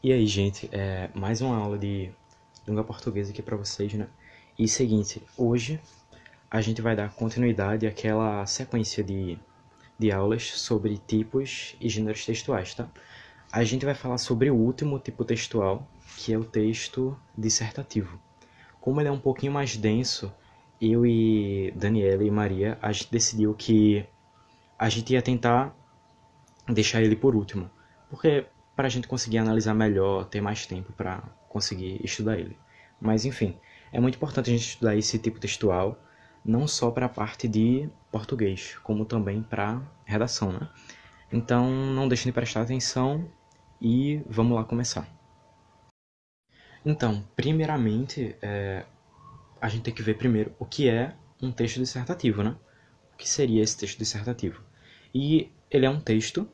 E aí, gente, mais uma aula de língua portuguesa aqui para vocês, né? E seguinte, hoje a gente vai dar continuidade àquela sequência de aulas sobre tipos e gêneros textuais, tá? A gente vai falar sobre o último tipo textual, que é o texto dissertativo. Como ele é um pouquinho mais denso, eu e Daniela e Maria, a gente decidiu que a gente ia tentar deixar ele por último, porque para a gente conseguir analisar melhor, ter mais tempo para conseguir estudar ele. Mas enfim, é muito importante a gente estudar esse tipo textual, não só para a parte de português, como também para redação, né? Então não deixem de prestar atenção e vamos lá começar. Então, primeiramente, a gente tem que ver primeiro o que é um texto dissertativo, né? O que seria esse texto dissertativo? E ele é um texto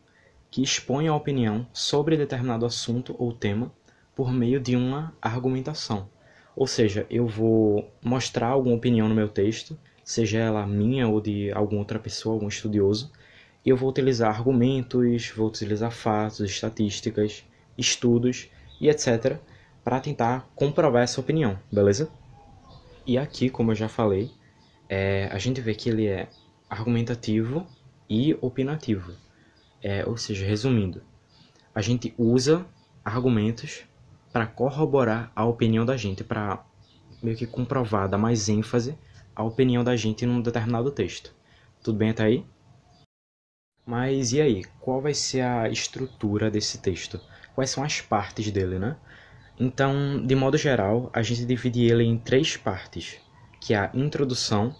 que expõe a opinião sobre determinado assunto ou tema por meio de uma argumentação. Ou seja, eu vou mostrar alguma opinião no meu texto, seja ela minha ou de alguma outra pessoa, algum estudioso, e eu vou utilizar argumentos, vou utilizar fatos, estatísticas, estudos e etc. para tentar comprovar essa opinião, beleza? E aqui, como eu já falei, a gente vê que ele é argumentativo e opinativo. Ou seja, resumindo, a gente usa argumentos para corroborar a opinião da gente, para meio que comprovar, dar mais ênfase à opinião da gente num determinado texto. Tudo bem até aí? Mas e aí? Qual vai ser a estrutura desse texto? Quais são as partes dele, né? Então, de modo geral, a gente divide ele em três partes, que é a introdução,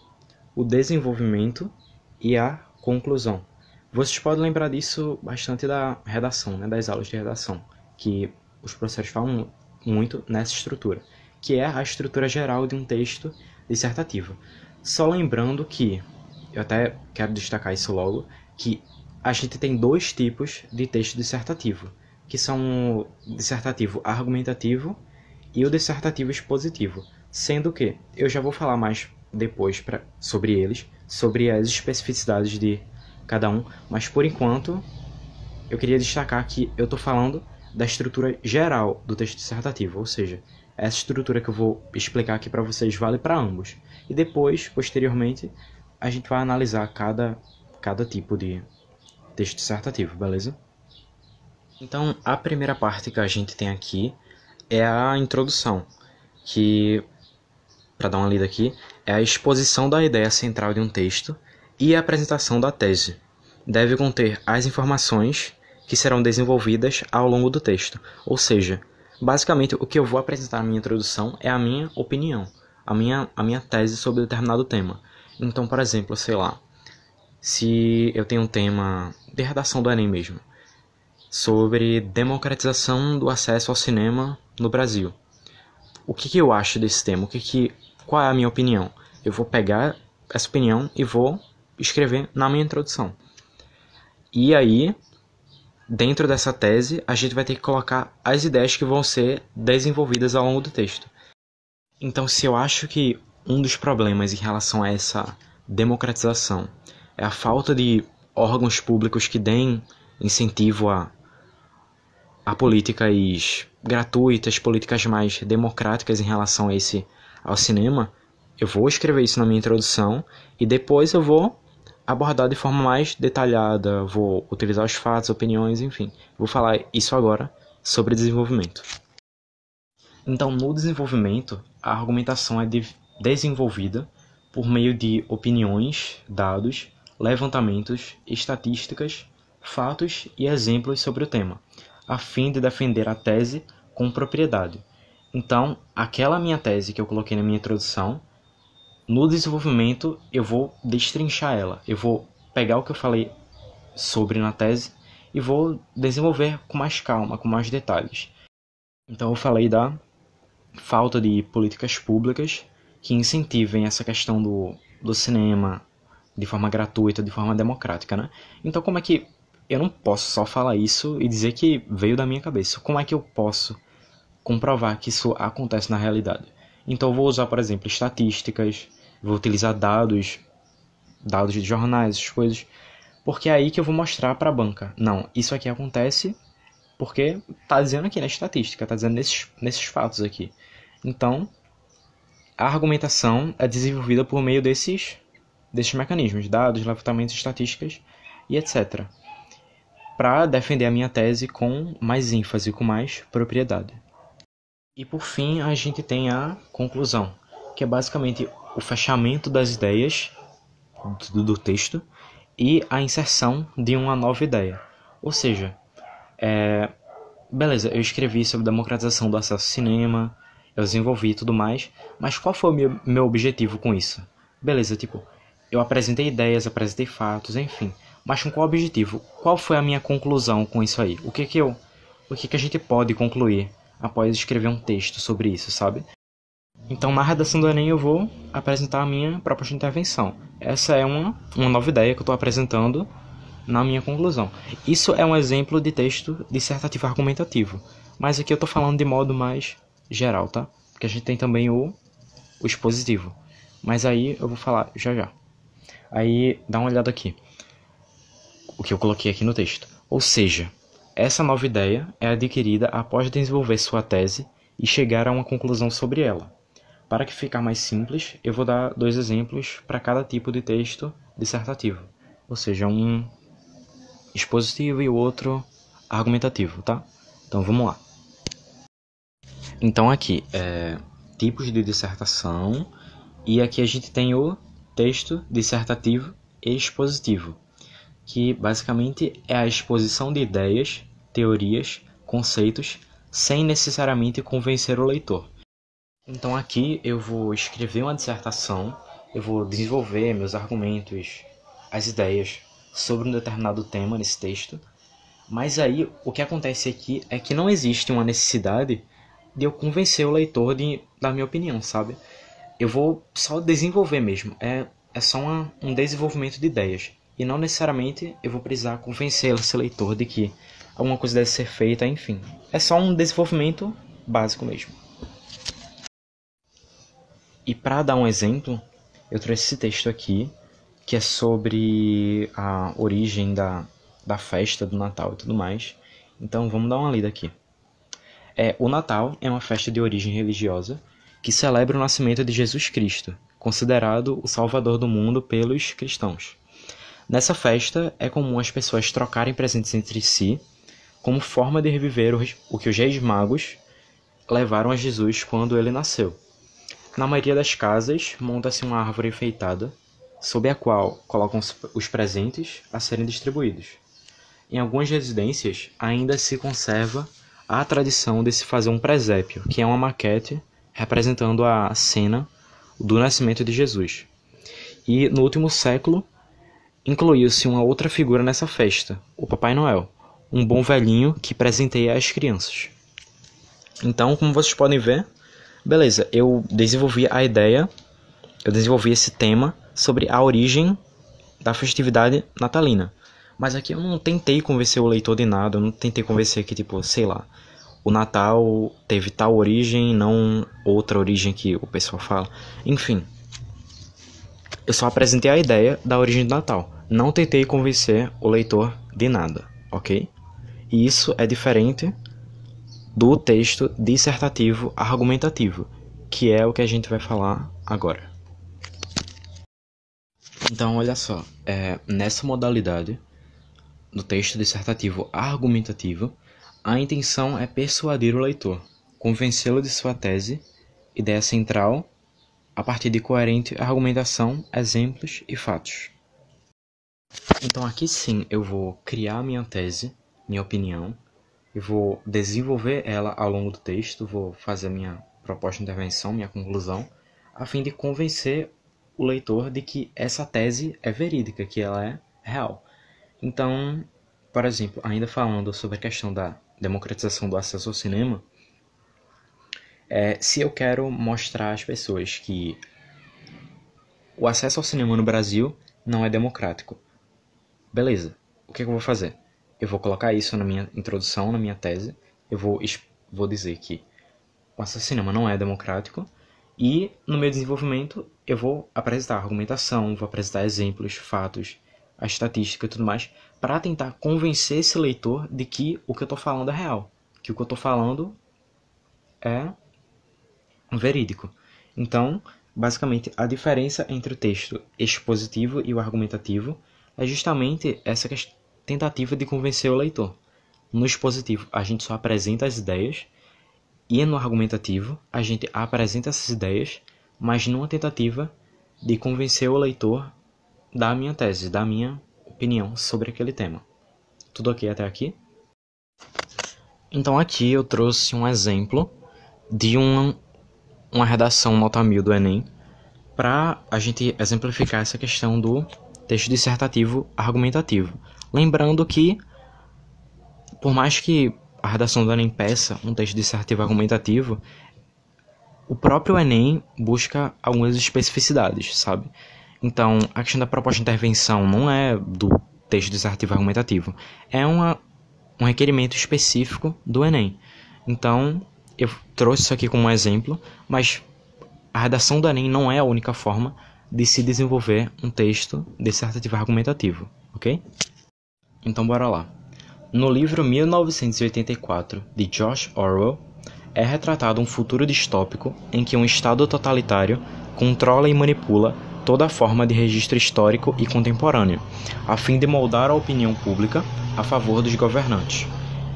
o desenvolvimento e a conclusão. Vocês podem lembrar disso bastante da redação, né, das aulas de redação, que os professores falam muito nessa estrutura, que é a estrutura geral de um texto dissertativo. Só lembrando que, eu até quero destacar isso logo, que a gente tem dois tipos de texto dissertativo, que são o dissertativo argumentativo e o dissertativo expositivo, sendo que eu já vou falar mais depois sobre eles, sobre as especificidades de cada um, mas por enquanto eu queria destacar que eu estou falando da estrutura geral do texto dissertativo, ou seja, essa estrutura que eu vou explicar aqui para vocês vale para ambos. E depois, posteriormente, a gente vai analisar cada tipo de texto dissertativo, beleza? Então, a primeira parte que a gente tem aqui é a introdução, que, para dar uma lida aqui, é a exposição da ideia central de um texto e a apresentação da tese. Deve conter as informações que serão desenvolvidas ao longo do texto. Ou seja, basicamente o que eu vou apresentar na minha introdução é a minha opinião, a minha tese sobre determinado tema. Então, por exemplo, sei lá, se eu tenho um tema de redação do Enem mesmo, sobre democratização do acesso ao cinema no Brasil. O que eu acho desse tema? Qual é a minha opinião? Eu vou pegar essa opinião e vou escrever na minha introdução. E aí, dentro dessa tese, a gente vai ter que colocar as ideias que vão ser desenvolvidas ao longo do texto. Então, se eu acho que um dos problemas em relação a essa democratização é a falta de órgãos públicos que deem incentivo a políticas gratuitas, políticas mais democráticas em relação ao cinema, eu vou escrever isso na minha introdução e depois eu vou abordar de forma mais detalhada, vou utilizar os fatos, opiniões, enfim. Vou falar isso agora sobre desenvolvimento. Então, no desenvolvimento, a argumentação é desenvolvida por meio de opiniões, dados, levantamentos, estatísticas, fatos e exemplos sobre o tema, a fim de defender a tese com propriedade. Então, aquela minha tese que eu coloquei na minha introdução, no desenvolvimento eu vou destrinchar ela. Eu vou pegar o que eu falei sobre na tese e vou desenvolver com mais calma, com mais detalhes. Então eu falei da falta de políticas públicas que incentivem essa questão do cinema de forma gratuita, de forma democrática, né? Então como é que eu não posso só falar isso e dizer que veio da minha cabeça? Como é que eu posso comprovar que isso acontece na realidade? Então eu vou usar, por exemplo, estatísticas, vou utilizar dados de jornais, essas coisas, porque é aí que eu vou mostrar para a banca. Não, isso aqui acontece Porque tá dizendo aqui na estatística, tá dizendo nesses fatos aqui. Então, a argumentação é desenvolvida por meio desses mecanismos, dados, levantamentos, estatísticas e etc. Para defender a minha tese com mais ênfase, com mais propriedade. E por fim, a gente tem a conclusão, que é basicamente o fechamento das ideias do texto e a inserção de uma nova ideia. Ou seja, beleza, eu escrevi sobre democratização do acesso ao cinema, eu desenvolvi e tudo mais, mas qual foi o meu objetivo com isso? Beleza, tipo, eu apresentei ideias, apresentei fatos, enfim, mas com qual objetivo? Qual foi a minha conclusão com isso aí? O que a gente pode concluir após escrever um texto sobre isso, sabe? Então, na redação do Enem, eu vou apresentar a minha proposta de intervenção. Essa é uma nova ideia que eu estou apresentando na minha conclusão. Isso é um exemplo de texto dissertativo argumentativo, mas aqui eu estou falando de modo mais geral, tá? Porque a gente tem também o expositivo, mas aí eu vou falar já já. Aí, dá uma olhada aqui, o que eu coloquei aqui no texto. Ou seja, essa nova ideia é adquirida após desenvolver sua tese e chegar a uma conclusão sobre ela. Para que ficar mais simples, eu vou dar 2 exemplos para cada tipo de texto dissertativo. Ou seja, um expositivo e o outro argumentativo, tá? Então vamos lá. Então aqui, tipos de dissertação, e aqui a gente tem o texto dissertativo e expositivo, que basicamente é a exposição de ideias, teorias, conceitos, sem necessariamente convencer o leitor. Então aqui eu vou escrever uma dissertação, eu vou desenvolver meus argumentos, as ideias sobre um determinado tema nesse texto, mas aí o que acontece aqui é que não existe uma necessidade de eu convencer o leitor da minha opinião, sabe? Eu vou só desenvolver mesmo, é só um desenvolvimento de ideias, e não necessariamente eu vou precisar convencer esse leitor de que alguma coisa deve ser feita, enfim. É só um desenvolvimento básico mesmo. E para dar um exemplo, eu trouxe esse texto aqui, que é sobre a origem da festa do Natal e tudo mais. Então vamos dar uma lida aqui. O Natal é uma festa de origem religiosa que celebra o nascimento de Jesus Cristo, considerado o Salvador do mundo pelos cristãos. Nessa festa, é comum as pessoas trocarem presentes entre si, como forma de reviver o que os reis magos levaram a Jesus quando ele nasceu. Na maioria das casas, monta-se uma árvore enfeitada, sob a qual colocam os presentes a serem distribuídos. Em algumas residências, ainda se conserva a tradição de se fazer um presépio, que é uma maquete representando a cena do nascimento de Jesus. E no último século, incluiu-se uma outra figura nessa festa, o Papai Noel, um bom velhinho que presenteia as crianças. Então, como vocês podem ver, beleza, eu desenvolvi esse tema sobre a origem da festividade natalina. Mas aqui eu não tentei convencer o leitor de nada, eu não tentei convencer que, tipo, sei lá, o Natal teve tal origem, não outra origem que o pessoal fala. Enfim, eu só apresentei a ideia da origem do Natal. Não tentei convencer o leitor de nada, ok? E isso é diferente do texto dissertativo argumentativo, que é o que a gente vai falar agora. Então, olha só, nessa modalidade, no texto dissertativo argumentativo, a intenção é persuadir o leitor, convencê-lo de sua tese, ideia central, a partir de coerente argumentação, exemplos e fatos. Então aqui sim eu vou criar minha tese, minha opinião, eu vou desenvolver ela ao longo do texto, vou fazer minha proposta de intervenção, minha conclusão, a fim de convencer o leitor de que essa tese é verídica, que ela é real. Então, por exemplo, ainda falando sobre a questão da democratização do acesso ao cinema, se eu quero mostrar às pessoas que o acesso ao cinema no Brasil não é democrático, beleza, o que eu vou fazer? Eu vou colocar isso na minha introdução, na minha tese, eu vou dizer que o acesso ao cinema não é democrático, e no meu desenvolvimento eu vou apresentar argumentação, vou apresentar exemplos, fatos, a estatística e tudo mais, para tentar convencer esse leitor de que o que eu estou falando é real, que o que eu estou falando é verídico. Então, basicamente, a diferença entre o texto expositivo e o argumentativo é justamente essa tentativa de convencer o leitor. No expositivo, a gente só apresenta as ideias, e no argumentativo, a gente apresenta essas ideias, mas numa tentativa de convencer o leitor da minha tese, da minha opinião sobre aquele tema. Tudo ok até aqui? Então aqui eu trouxe um exemplo de uma redação nota 1000 do Enem para a gente exemplificar essa questão do texto dissertativo argumentativo. Lembrando que, por mais que a redação do Enem peça um texto dissertativo argumentativo, o próprio Enem busca algumas especificidades, sabe? Então, a questão da proposta de intervenção não é do texto dissertativo argumentativo, é um requerimento específico do Enem. Então, eu trouxe isso aqui como um exemplo, mas a redação do Enem não é a única forma de se desenvolver um texto dissertativo argumentativo, ok? Então, bora lá. No livro 1984, de George Orwell, é retratado um futuro distópico em que um Estado totalitário controla e manipula toda forma de registro histórico e contemporâneo, a fim de moldar a opinião pública a favor dos governantes.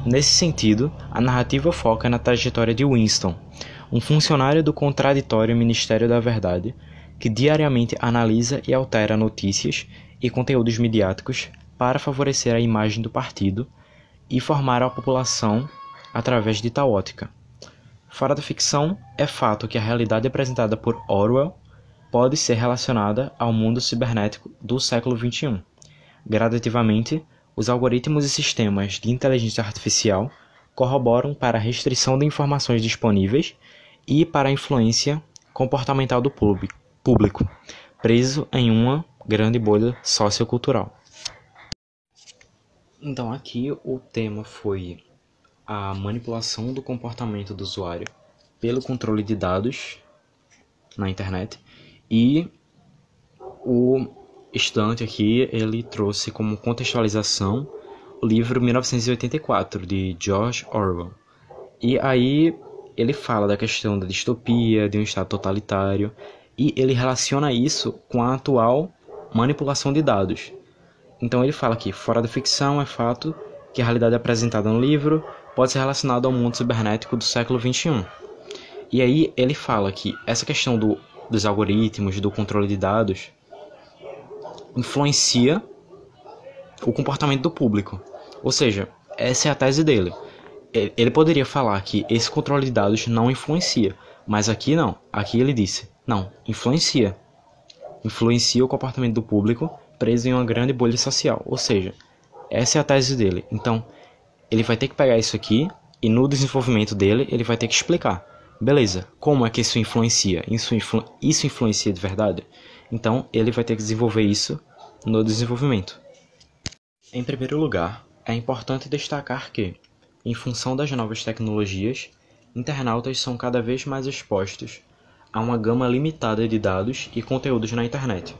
Nesse sentido, a narrativa foca na trajetória de Winston, um funcionário do contraditório Ministério da Verdade, que diariamente analisa e altera notícias e conteúdos midiáticos para favorecer a imagem do partido e formar a população através de tal ótica. Fora da ficção, é fato que a realidade apresentada por Orwell pode ser relacionada ao mundo cibernético do século XXI. Gradativamente, os algoritmos e sistemas de inteligência artificial corroboram para a restrição de informações disponíveis e para a influência comportamental do público, preso em uma grande bolha sociocultural. Então aqui o tema foi a manipulação do comportamento do usuário pelo controle de dados na internet, e o estudante aqui ele trouxe como contextualização o livro 1984 de George Orwell. E aí ele fala da questão da distopia, de um estado totalitário, e ele relaciona isso com a atual manipulação de dados. Então ele fala que fora da ficção é fato que a realidade apresentada no livro pode ser relacionada ao mundo cibernético do século XXI. E aí ele fala que essa questão dos algoritmos, do controle de dados, influencia o comportamento do público. Ou seja, essa é a tese dele. Ele poderia falar que esse controle de dados não influencia, mas aqui não. Aqui ele disse, não, influencia. Influencia o comportamento do público preso em uma grande bolha social. Ou seja, essa é a tese dele. Então, ele vai ter que pegar isso aqui e no desenvolvimento dele ele vai ter que explicar. Beleza, como é que isso influencia? Isso influencia de verdade? Então, ele vai ter que desenvolver isso no desenvolvimento. Em primeiro lugar, é importante destacar que, em função das novas tecnologias, internautas são cada vez mais expostos a uma gama limitada de dados e conteúdos na internet,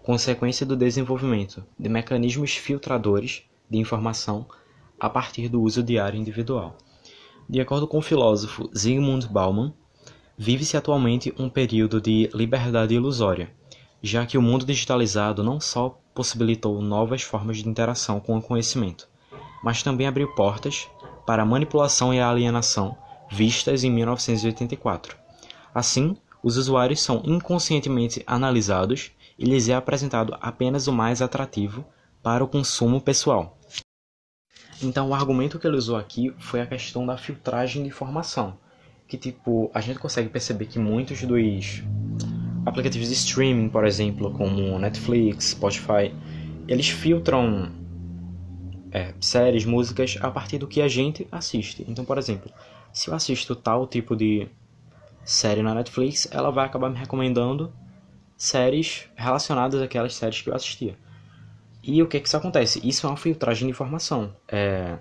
consequência do desenvolvimento de mecanismos filtradores de informação a partir do uso diário individual. De acordo com o filósofo Zygmunt Bauman, vive-se atualmente um período de liberdade ilusória, já que o mundo digitalizado não só possibilitou novas formas de interação com o conhecimento, mas também abriu portas para a manipulação e a alienação vistas em 1984. Assim, os usuários são inconscientemente analisados e lhes é apresentado apenas o mais atrativo para o consumo pessoal. Então, o argumento que ele usou aqui foi a questão da filtragem de informação, que a gente consegue perceber que muitos dos aplicativos de streaming, por exemplo, como Netflix, Spotify, eles filtram séries, músicas a partir do que a gente assiste. Então, por exemplo, se eu assisto tal tipo de série na Netflix, ela vai acabar me recomendando séries relacionadas àquelas séries que eu assistia. E o que isso acontece? Isso é uma filtragem de informação. Ele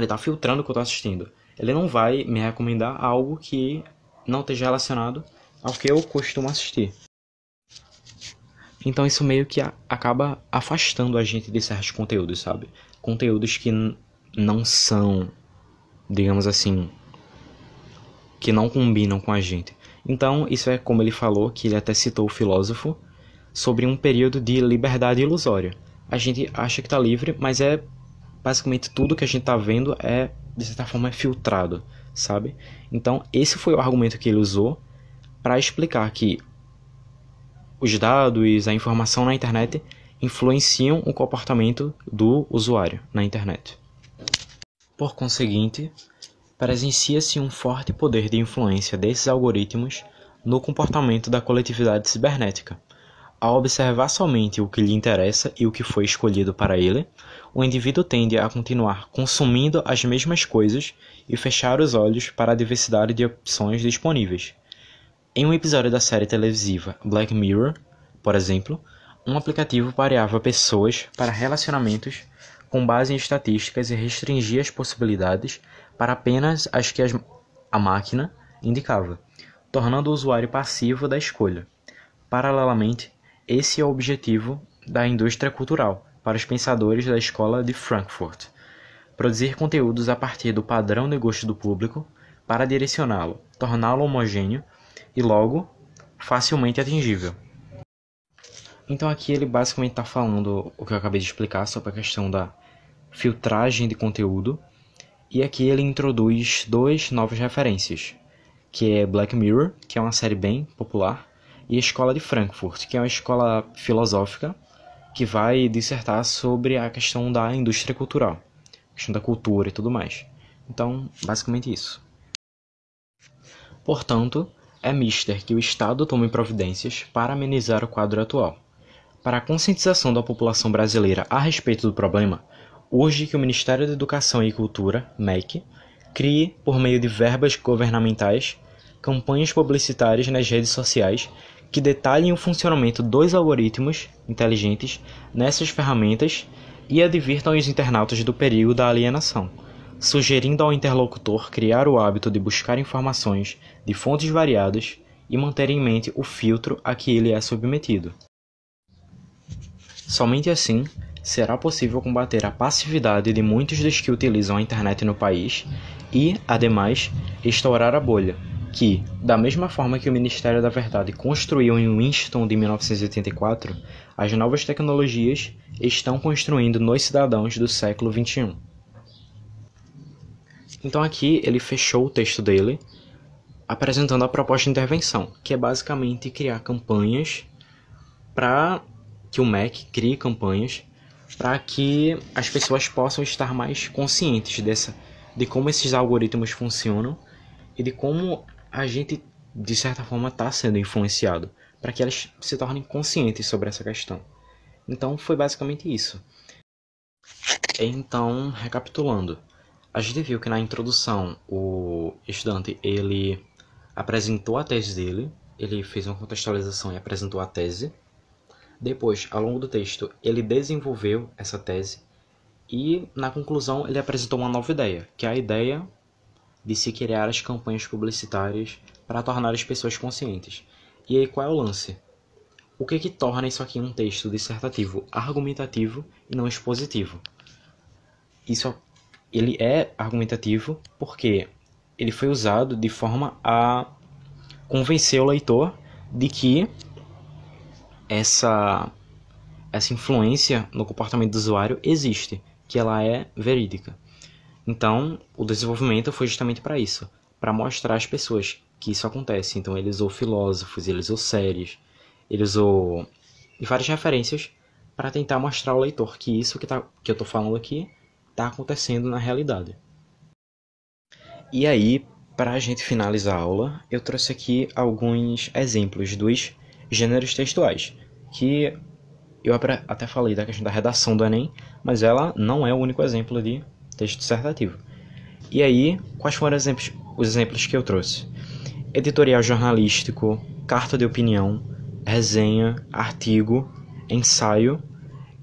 está filtrando o que eu estou assistindo. Ele não vai me recomendar algo que não esteja relacionado ao que eu costumo assistir. Então isso meio que acaba afastando a gente de certos conteúdos, sabe? Conteúdos que não são, digamos assim, que não combinam com a gente. Então isso é como ele falou, que ele até citou o filósofo, sobre um período de liberdade ilusória. A gente acha que está livre, mas é basicamente tudo que a gente está vendo é, de certa forma, filtrado, sabe? Então esse foi o argumento que ele usou para explicar que os dados, a informação na internet influenciam o comportamento do usuário na internet. Por conseguinte, presencia-se um forte poder de influência desses algoritmos no comportamento da coletividade cibernética. Ao observar somente o que lhe interessa e o que foi escolhido para ele, o indivíduo tende a continuar consumindo as mesmas coisas e fechar os olhos para a diversidade de opções disponíveis. Em um episódio da série televisiva Black Mirror, por exemplo, um aplicativo pareava pessoas para relacionamentos com base em estatísticas e restringia as possibilidades para apenas as que a máquina indicava, tornando o usuário passivo da escolha. Paralelamente, esse é o objetivo da indústria cultural para os pensadores da escola de Frankfurt: produzir conteúdos a partir do padrão de gosto do público para direcioná-lo, torná-lo homogêneo e logo facilmente atingível. Então aqui ele basicamente está falando o que eu acabei de explicar sobre a questão da filtragem de conteúdo, e aqui ele introduz duas novas referências, que é Black Mirror, que é uma série bem popular, e a Escola de Frankfurt, que é uma escola filosófica que vai dissertar sobre a questão da indústria cultural, a questão da cultura e tudo mais. Então, basicamente isso. Portanto, é mister que o Estado tome providências para amenizar o quadro atual. Para a conscientização da população brasileira a respeito do problema, urge que o Ministério da Educação e Cultura, MEC, crie, por meio de verbas governamentais, campanhas publicitárias nas redes sociais que detalhem o funcionamento dos algoritmos inteligentes nessas ferramentas e advirtam os internautas do perigo da alienação, sugerindo ao interlocutor criar o hábito de buscar informações de fontes variadas e manter em mente o filtro a que ele é submetido. Somente assim será possível combater a passividade de muitos dos que utilizam a internet no país e, ademais, estourar a bolha, que, da mesma forma que o Ministério da Verdade construiu em Winston de 1984, as novas tecnologias estão construindo nos cidadãos do século XXI. Então aqui ele fechou o texto dele apresentando a proposta de intervenção, que é basicamente criar campanhas para que o MEC crie campanhas para que as pessoas possam estar mais conscientes de como esses algoritmos funcionam e de como a gente, de certa forma, está sendo influenciado, para que elas se tornem conscientes sobre essa questão. Então, foi basicamente isso. Então, recapitulando, a gente viu que na introdução o estudante ele apresentou a tese dele, ele fez uma contextualização e apresentou a tese. Depois, ao longo do texto, ele desenvolveu essa tese e, na conclusão, ele apresentou uma nova ideia, que é a ideia de se criar as campanhas publicitárias para tornar as pessoas conscientes. E aí, qual é o lance? O que torna isso aqui um texto dissertativo argumentativo e não expositivo? Ele é argumentativo porque ele foi usado de forma a convencer o leitor de que essa influência no comportamento do usuário existe, que ela é verídica. Então, o desenvolvimento foi justamente para isso, para mostrar às pessoas que isso acontece. Então, ele usou filósofos, ele usou séries, ele usou várias referências para tentar mostrar ao leitor que isso que eu estou falando aqui está acontecendo na realidade. E aí, para a gente finalizar a aula, eu trouxe aqui alguns exemplos dos gêneros textuais, que eu até falei da questão da redação do Enem, mas ela não é o único exemplo de texto dissertativo. E aí, quais foram os exemplos que eu trouxe? Editorial jornalístico, carta de opinião, resenha, artigo, ensaio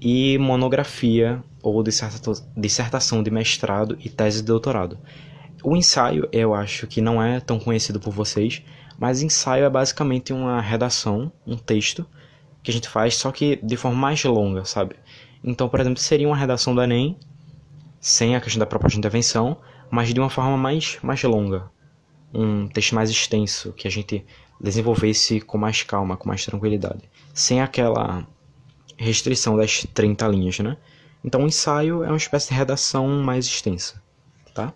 e monografia ou dissertação de mestrado e tese de doutorado. O ensaio eu acho que não é tão conhecido por vocês, mas ensaio é basicamente uma redação, um texto, que a gente faz, só que de forma mais longa, sabe? Então, por exemplo, seria uma redação do Enem, sem a questão da proposta de intervenção, mas de uma forma mais longa. Um texto mais extenso, que a gente desenvolvesse com mais calma, com mais tranquilidade. Sem aquela restrição das 30 linhas, né? Então, o ensaio é uma espécie de redação mais extensa, tá?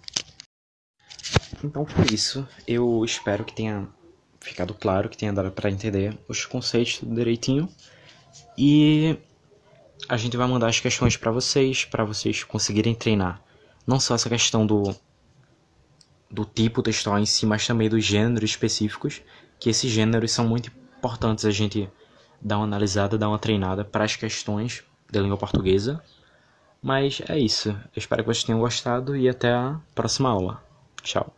Então, por isso, eu espero que tenha ficado claro, que tenha dado para entender os conceitos direitinho. E a gente vai mandar as questões para vocês conseguirem treinar. Não só essa questão do tipo textual em si, mas também dos gêneros específicos, que esses gêneros são muito importantes a gente dar uma analisada, dar uma treinada para as questões da língua portuguesa. Mas é isso. Eu espero que vocês tenham gostado e até a próxima aula. Tchau.